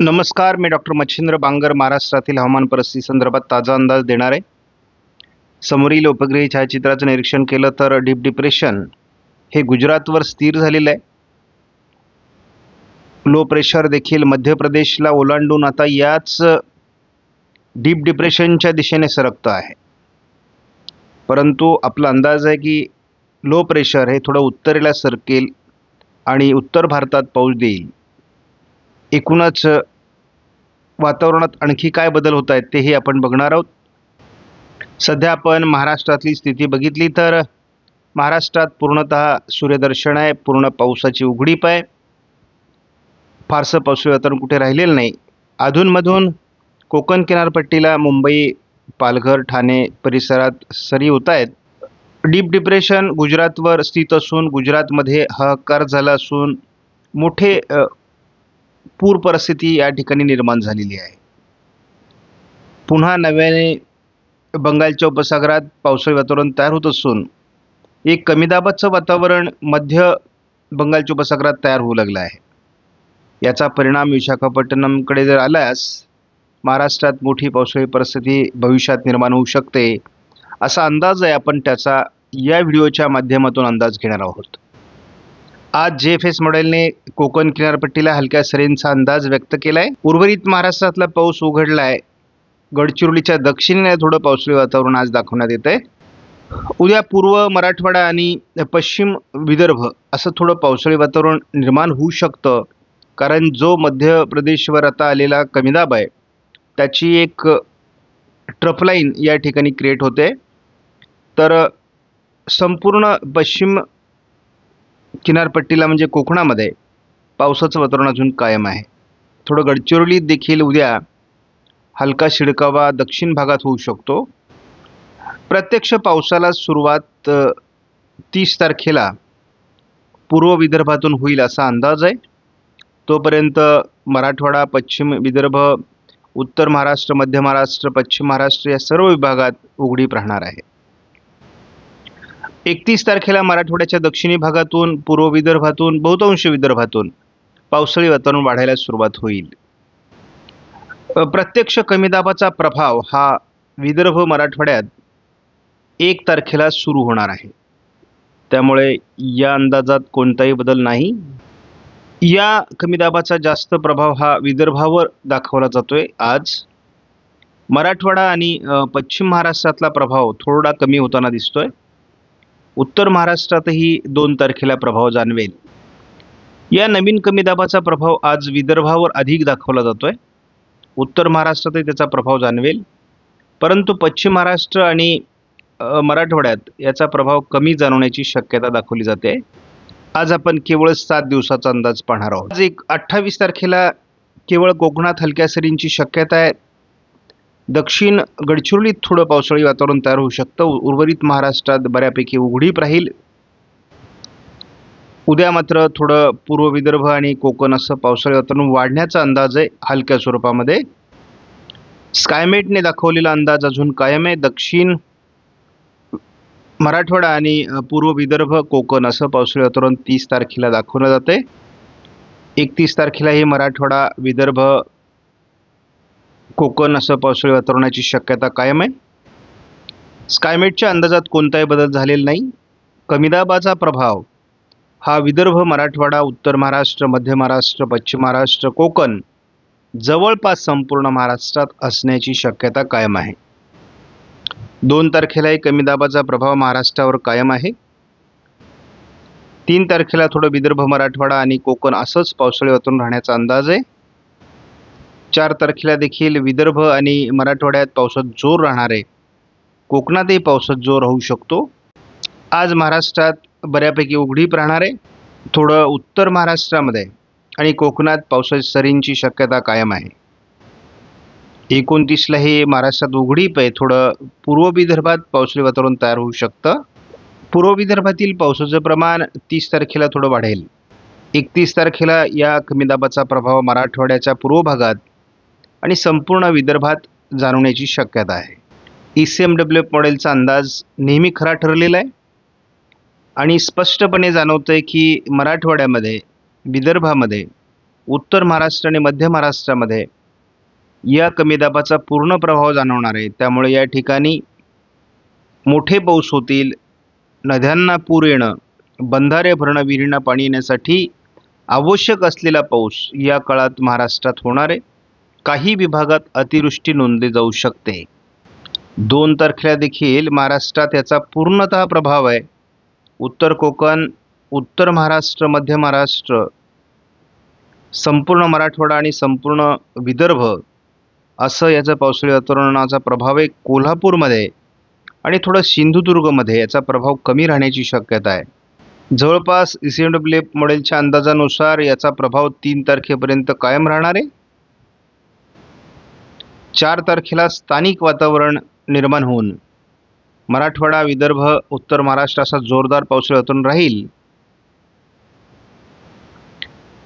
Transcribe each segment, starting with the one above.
नमस्कार, मी डॉक्टर मच्छिंद्र बांगर महाराष्ट्रातील हवामान परिस्थिती संदर्भात ताजा अंदाज देणार आहे. समोरील उपग्रही छायाचित्राचं निरीक्षण केलं तर डीप डिप्रेशन हे गुजरातवर स्थिर झालेलं आहे. लो प्रेशर देखील मध्य प्रदेशला ओलांडून आता याच डीप डिप्रेशनच्या दिशेने सरकतं आहे. परंतु आपला अंदाज आहे की लो प्रेशर हे थोडं उत्तरेला सरकेल आणि उत्तर भारतात पाऊस देईल. एकूणच वातावरणात आणखी काय बदल होत आहेत तेही आपण बघणार आहोत. सध्या आपण महाराष्ट्रातली स्थिती बघितली तर महाराष्ट्रात पूर्णतः सूर्यदर्शन आहे, पूर्ण पावसाची उघडीप आहे. फारसं पावसाळी वातावरण कुठे राहिलेलं नाही. अधूनमधून कोकण किनारपट्टीला मुंबई, पालघर, ठाणे परिसरात सरी होत आहेत. डीप डिप्रेशन गुजरातवर स्थित असून गुजरातमध्ये हाहाकार झाला असून मोठे पूर परिस्थिती या ठिकाणी निर्माण झालेली आहे. पुन्हा नव्याने बंगालच्या उपसागरात पावसाळी वातावरण तयार होत असून एक कमी दाबाचं वातावरण मध्य बंगालच्या उपसागरात तयार होऊ लागलं आहे. याचा परिणाम विशाखापट्टणमकडे जर आल्यास महाराष्ट्रात मोठी पावसाळी परिस्थिती भविष्यात निर्माण होऊ शकते असा अंदाज आहे. आपण त्याचा या व्हिडिओच्या माध्यमातून अंदाज घेणार आहोत. आज JFS मॉडेलने कोकण किनारपट्टीला हलक्या सरींचा अंदाज व्यक्त केला आहे. उर्वरित महाराष्ट्रातला पाऊस उघडला आहे. गडचिरोलीच्या दक्षिणेने थोडं पावसाळी वातावरण आज दाखवण्यात येत आहे. उद्या पूर्व मराठवाडा आणि पश्चिम विदर्भ असं थोडं पावसाळी वातावरण निर्माण होऊ शकतं, कारण जो मध्य प्रदेशवर आता आलेला कमी दाब आहे त्याची एक ट्रफलाईन या ठिकाणी क्रिएट होते. तर संपूर्ण पश्चिम किनारपट्टीला म्हणजे कोकणामध्ये पावसाचं वातावरण अजून कायम आहे. थोडं गडचिरोलीत देखील उद्या हलका शिडकावा दक्षिण भागात होऊ शकतो. प्रत्यक्ष पावसाला सुरुवात 30 तारखेला पूर्व विदर्भातून होईल असा अंदाज आहे. तोपर्यंत मराठवाडा, पश्चिम विदर्भ, उत्तर महाराष्ट्र, मध्य महाराष्ट्र, पश्चिम महाराष्ट्र या सर्व विभागात उघडीप राहणार आहे. 31 तारखेला मराठवाड्याच्या दक्षिणी भागातून, पूर्व विदर्भातून, बहुतांश विदर्भातून पावसाळी वातावरण वाढायला सुरुवात होईल. प्रत्यक्ष कमी दाबाचा प्रभाव हा विदर्भ मराठवाड्यात 1 तारखेला सुरू होणार आहे. त्यामुळे या अंदाजात कोणताही बदल नाही. या कमी दाबाचा जास्त प्रभाव हा विदर्भावर दाखवला जातोय. आज मराठवाडा आणि पश्चिम महाराष्ट्रातला प्रभाव थोडा कमी होताना दिसतोय. उत्तर महाराष्ट्रातही 2 तारखेला प्रभाव जाणवेल. या नवीन कमी दाबाचा प्रभाव आज विदर्भावर अधिक दाखवला जातोय. उत्तर महाराष्ट्रातही त्याचा प्रभाव जाणवेल, परंतु पश्चिम महाराष्ट्र आणि मराठवाड्यात याचा प्रभाव कमी जाणवण्याची शक्यता दाखवली जाते. आज आपण केवळ 7 दिवसाचा अंदाज पाहणार आहोत. आज 28 तारखेला केवळ कोकणात हलक्या सरींची शक्यता आहे. दक्षिण गडचिरोलीत थोडं पावसाळी वातावरण तयार होऊ शकतं. उर्वरित महाराष्ट्रात बऱ्यापैकी उघडीप राहील. उद्या मात्र थोडं पूर्व विदर्भ आणि कोकण असं पावसाळी वातावरण वाढण्याचा अंदाज आहे हलक्या स्वरूपामध्ये. स्कायमेटने दाखवलेला अंदाज अजून कायम आहे. दक्षिण मराठवाडा आणि पूर्व विदर्भ, कोकण असं पावसाळी वातावरण 30 तारखेला दाखवलं जाते. 31 तारखेला हे मराठवाडा, विदर्भ, कोकण असं पावसाळी वातावरणाची शक्यता कायम आहे. स्कायमेटच्या अंदाजात कोणताही बदल झालेला नाही. कमी दाबाचा प्रभाव हा विदर्भ, मराठवाडा, उत्तर महाराष्ट्र, मध्य महाराष्ट्र, पश्चिम महाराष्ट्र, कोकण जवळपास संपूर्ण महाराष्ट्रात असण्याची शक्यता कायम आहे. 2 तारखेलाही कमी दाबाचा प्रभाव महाराष्ट्रावर कायम आहे. 3 तारखेला थोडं विदर्भ, मराठवाडा आणि कोकण असंच पावसाळी वातावरण राहण्याचा अंदाज आहे. 4 तारखेला देखील विदर्भ आणि मराठवाड्यात पावसात जोर राहणार आहे. कोकणातही पावसात जोर होऊ शकतो. आज महाराष्ट्रात बऱ्यापैकी उघडीप राहणार आहे. थोडं उत्तर महाराष्ट्रामध्ये आणि कोकणात पावसाच्या सरींची शक्यता कायम आहे. 29ला हे महाराष्ट्रात उघडीप आहे. थोडं पूर्व विदर्भात पावसाळी वातावरण तयार होऊ शकतं. पूर्व विदर्भातील पावसाचं प्रमाण 30 तारखेला थोडं वाढेल. 31 तारखेला या कमी दाबाचा प्रभाव मराठवाड्याच्या पूर्व भागात आणि संपूर्ण विदर्भात जाणवण्याची शक्यता आहे. ECMWF मॉडेलचा अंदाज नेहमी खरा ठरलेला आहे आणि स्पष्टपणे जाणवतंय की मराठवाड्यामध्ये, विदर्भामध्ये उत्तर महाराष्ट्र आणि मध्य महाराष्ट्रामध्ये या कमी दाबाचा पूर्ण प्रभाव जाणवणार आहे. त्यामुळे या ठिकाणी मोठे पाऊस होतील. नद्यांना पूर येणं, बंधारे भरणं, विहिरींना पाणी येण्यासाठी आवश्यक असलेला पाऊस या काळात महाराष्ट्रात होणार आहे. काही विभागात अतिवृष्टी नोंदली जाऊ शकते. 2 तारखेला देखील महाराष्ट्रात याचा पूर्णतः प्रभाव आहे. उत्तर कोकण, उत्तर महाराष्ट्र, मध्य महाराष्ट्र, संपूर्ण मराठवाडा आणि संपूर्ण विदर्भ असं याचा पावसाळी वातावरणाचा प्रभाव आहे. कोल्हापूरमध्ये आणि थोडं सिंधुदुर्गमध्ये याचा प्रभाव कमी राहण्याची शक्यता आहे. जवळपास ECMWF मॉडेलच्या अंदाजानुसार याचा प्रभाव 3 तारखेपर्यंत कायम राहणार आहे. 4 तारखेला स्थानिक वातावरण निर्माण होऊन मराठवाडा, विदर्भ, उत्तर महाराष्ट्र असा जोरदार पावसाळी वातावरण राहील.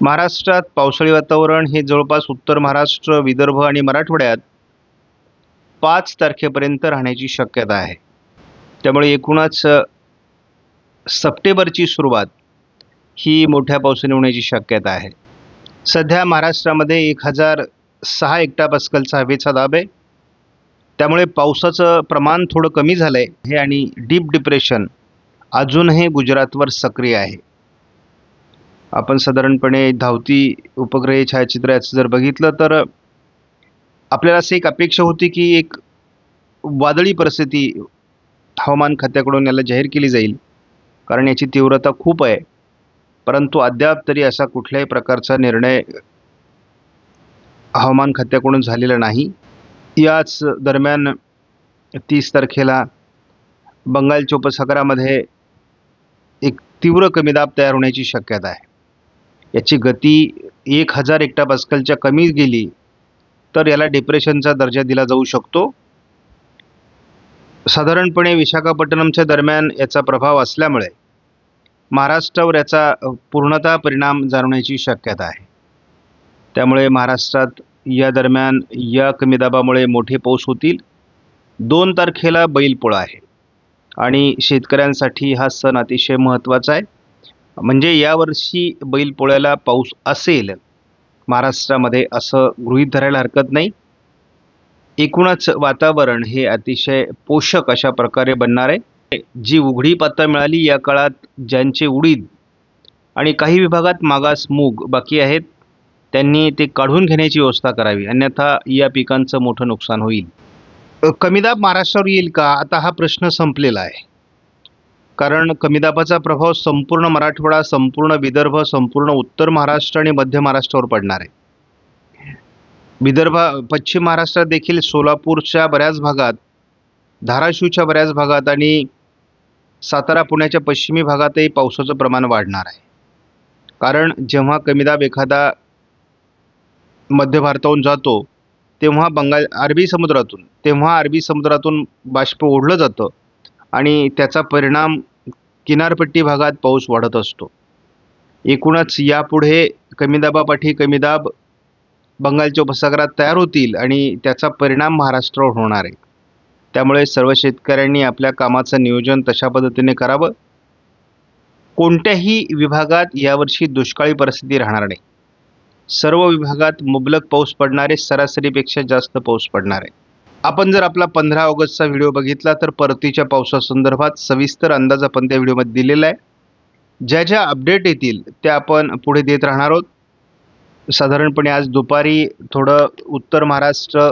महाराष्ट्रात पावसाळी वातावरण हे जवळपास उत्तर महाराष्ट्र, विदर्भ आणि मराठवाड्यात 5 तारखेपर्यंत राहण्याची शक्यता आहे. त्यामुळे एकूणच सप्टेंबरची सुरुवात ही मोठ्या पावसाने होण्याची शक्यता आहे. सध्या महाराष्ट्रामध्ये 1006 हेक्टोपास्कलचा हवेचा दाब आहे. त्यामुळे पावसाचं प्रमाण थोडं कमी झालं आहे आणि डीप डिप्रेशन अजूनही गुजरातवर सक्रिय आहे. आपण साधारणपणे धावती उपग्रह छायाचित्र याचं जर बघितलं तर आपल्याला असं एक अपेक्षा होती की एक वादळी परिस्थिती हवामान खात्याकडून याला जाहीर केली जाईल, कारण याची तीव्रता खूप आहे. परंतु अद्याप तरी असा कुठल्याही प्रकारचा निर्णय हवामान खात्याकडून झालेला नाही. याच दरम्यान 30 तारखेला बंगालच्या उपसागरामध्ये एक तीव्र कमी दाब तयार होण्याची शक्यता आहे. याची गती 1000 हेक्टोपास्कलच्या कमी गेली तर याला डिप्रेशनचा दर्जा दिला जाऊ शकतो. साधारणपणे विशाखापट्टणमच्या दरम्यान याचा प्रभाव असल्यामुळे महाराष्ट्रावर याचा पूर्णतः परिणाम जाणवण्याची शक्यता आहे. त्यामुळे महाराष्ट्रात या दरम्यान या कमी दाबामुळे मोठे पाऊस होतील. 2 तारखेला बैलपोळा आहे आणि शेतकऱ्यांसाठी हा सण अतिशय महत्त्वाचा आहे. म्हणजे यावर्षी बैलपोळ्याला पाऊस असेल महाराष्ट्रामध्ये असं गृहीत धरायला हरकत नाही. एकूणच वातावरण हे अतिशय पोषक अशा प्रकारे बनणार आहे. जी उघडी पातळ मिळाली या काळात ज्यांचे उडीद आणि काही विभागात मागास मूग बाकी आहेत त्यांनी ते काढून घेण्याची व्यवस्था करावी, अन्यथा या पिकांचं मोठं नुकसान होईल. कमी दाब महाराष्ट्रावर येईल का, आता हा प्रश्न संपलेला आहे. कारण कमी दाबाचा प्रभाव संपूर्ण मराठवाडा, संपूर्ण विदर्भ, संपूर्ण उत्तर महाराष्ट्र आणि मध्य महाराष्ट्रावर पडणार आहे. पश्चिम महाराष्ट्रात देखील सोलापूरच्या बऱ्याच भागात, धाराशिवच्या बऱ्याच भागात आणि सातारा, पुण्याच्या पश्चिमी भागातही पावसाचं प्रमाण वाढणार आहे. कारण जेव्हा कमी दाब एखादा मध्य भारताहून जातो तेव्हा अरबी समुद्रातून बाष्प ओढलं जातं आणि त्याचा परिणाम किनारपट्टी भागात पाऊस वाढत असतो. एकूणच यापुढे कमी दाबापाठी कमी दाब बंगालच्या उपसागरात तयार होतील आणि त्याचा परिणाम महाराष्ट्रावर होणार आहे. त्यामुळे सर्व शेतकऱ्यांनी आपल्या कामाचं नियोजन तशा पद्धतीने करावं. कोणत्याही विभागात यावर्षी दुष्काळी परिस्थिती राहणार नाही. सर्व विभागात मुबलक पाऊस पडणार आहे, सरासरीपेक्षा जास्त पाऊस पडणार आहे. आपण जर आपला 15 ऑगस्टचा व्हिडिओ बघितला तर परतीच्या पावसासंदर्भात सविस्तर अंदाज आपण त्या व्हिडिओमध्ये दिलेला आहे. ज्या ज्या अपडेट येतील त्या आपण पुढे देत राहणार आहोत. साधारणपणे आज दुपारी थोडं उत्तर महाराष्ट्र,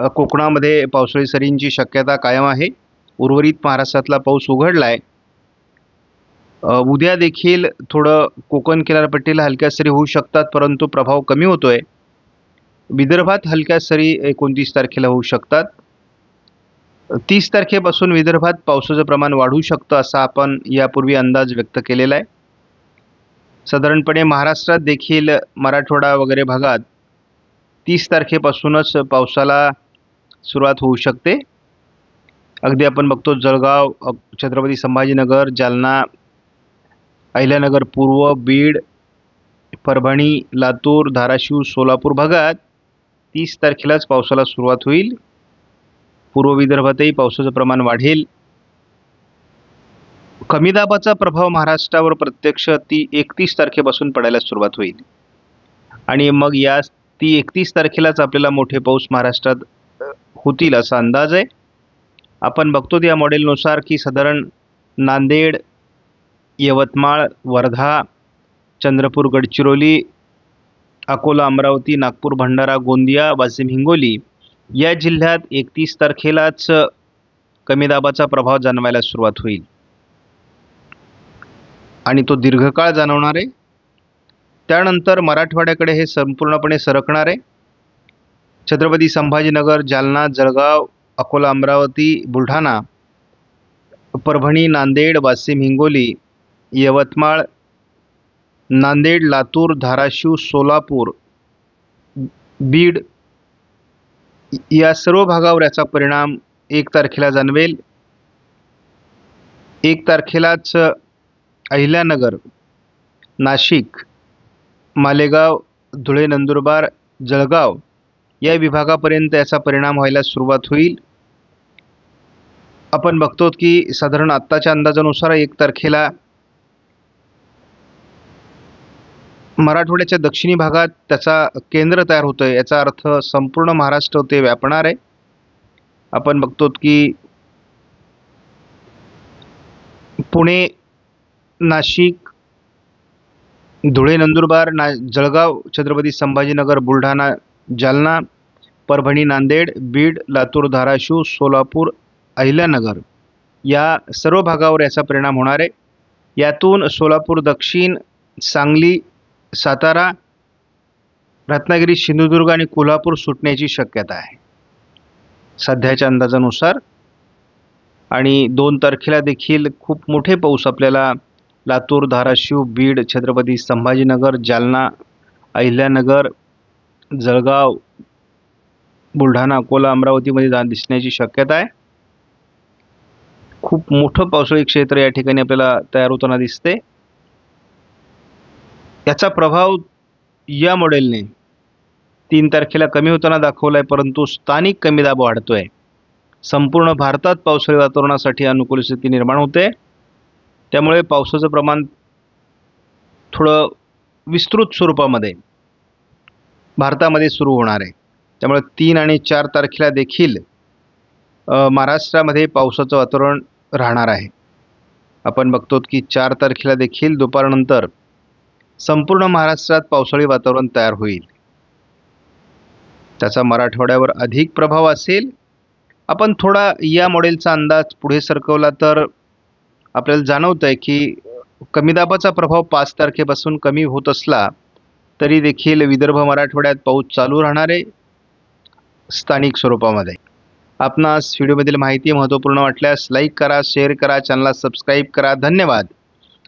कोकणामध्ये पावसाळी सरींची शक्यता कायम आहे. उर्वरित महाराष्ट्रातला पाऊस उघडला आहे. उद्या देखील थोडं कोकण किनारपट्टीला हलक्या सरी होऊ शकतात, परंतु प्रभाव कमी होतोय. विदर्भात हलक्या सरी 29 तारखेला होऊ शकतात. 30 तारखेपासून विदर्भात पावसाचं प्रमाण वाढू शकतं असा आपण यापूर्वी अंदाज व्यक्त केलेला आहे. साधारणपणे महाराष्ट्रात देखील मराठवाडा वगैरे भागात 30 तारखेपासूनच पावसाला सुरुवात होऊ शकते. अगदी आपण बघतो जळगाव, छत्रपती संभाजीनगर, जालना, अहिल्यानगर पूर्व, बीड, परभणी, लातूर, धाराशिव, सोलापूर भागात 30 तारखेलाच पावसाला सुरुवात होईल. पूर्व विदर्भातही पावसाचं प्रमाण वाढेल. कमी दाबाचा प्रभाव महाराष्ट्रावर प्रत्यक्ष 31 तारखेपासून पडायला सुरुवात होईल. आणि मग या ती 31 तारखेलाच आपल्याला मोठे पाऊस महाराष्ट्रात होतील असा अंदाज आहे. आपण बघतो या मॉडेलनुसार की साधारण नांदेड, यवतमाळ, वर्धा, चंद्रपूर, गडचिरोली, अकोला, अमरावती, नागपूर, भंडारा, गोंदिया, वाशिम, हिंगोली या जिल्ह्यात 31 तारखेलाच कमी दाबाचा प्रभाव जाणवायला सुरुवात होईल आणि तो दीर्घकाळ जाणवणार आहे. त्यानंतर मराठवाड्याकडे हे संपूर्णपणे सरकणार आहे. छत्रपती संभाजीनगर, जालना, जळगाव, अकोला, अमरावती, बुलढाणा, परभणी, नांदेड, वाशिम, हिंगोली, यवतमाळ, नांदेड, लातूर, धाराशिव, सोलापूर, बीड या सर्व भागावर याचा परिणाम 1 तारखेला जाणवेल. 1 तारखेलाच अहिल्यानगर, नाशिक, मालेगाव, धुळे, नंदुरबार, जळगाव या विभागापर्यंत याचा परिणाम व्हायला सुरुवात होईल. आपण बघतो की साधारण आत्ताच्या अंदाजानुसार 1 तारखेला मराठवाड्याच्या दक्षिणी भागात त्याचा केंद्र तयार होतं आहे. याचा अर्थ संपूर्ण महाराष्ट्र ते व्यापणार आहे. आपण बघतो की पुणे, नाशिक, धुळे, नंदुरबार, जळगाव, छत्रपती संभाजीनगर, बुलढाणा, जालना, परभणी, नांदेड, बीड, लातूर, धाराशिव, सोलापूर, अहिल्यानगर या सर्व भागावर याचा परिणाम होणार आहे. यातून सोलापूर दक्षिण, सांगली, सातारा, रत्नागिरी, सिंधुदुर्ग आणि कोल्हापूर सुटण्याची शक्यता आहे सध्याच्या अंदाजानुसार. आणि 2 तारखेला देखील खूप मोठे पाऊस आपल्याला लातूर, धाराशिव, बीड, छत्रपती संभाजीनगर, जालना, अहिल्यानगर, जळगाव, बुलढाणा, अकोला, अमरावतीमध्ये दिसण्याची शक्यता आहे. खूप मोठं पावसाळी क्षेत्र या ठिकाणी आपल्याला तयार होताना दिसते. याचा प्रभाव या मॉडेलने 3 तारखेला कमी होताना दाखवला आहे, परंतु स्थानिक कमी दाब वाढतोय. संपूर्ण भारतात पावसाळी वातावरणासाठी अनुकूल स्थिती निर्माण होते. त्यामुळे पावसाचं प्रमाण थोडं विस्तृत स्वरूपामध्ये भारतामध्ये सुरू होणार आहे. त्यामुळे 3 आणि 4 तारखेला देखील महाराष्ट्रामध्ये पावसाचं वातावरण राहणार आहे. आपण बघतो की 4 तारखेला देखील दुपारनंतर संपूर्ण महाराष्ट्रात पावसाळी वातावरण तयार होईल. त्याचा मराठवाड्यावर अधिक प्रभाव असेल. आपण थोडा या मॉडेलचा अंदाज पुढे सरकवला तर आपल्याला जाणवतं आहे की कमी दाबाचा प्रभाव 5 तारखेपासून कमी होत असला तरी देखील विदर्भ, मराठवाड्यात पाऊस चालू राहणार आहे स्थानिक स्वरूपामध्ये. आपणास व्हिडिओमधील माहिती महत्त्वपूर्ण वाटल्यास लाईक करा, शेअर करा, चॅनलला सबस्क्राईब करा. धन्यवाद.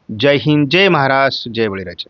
जय हिंद, जय महाराष्ट्र, जय बळीराजा.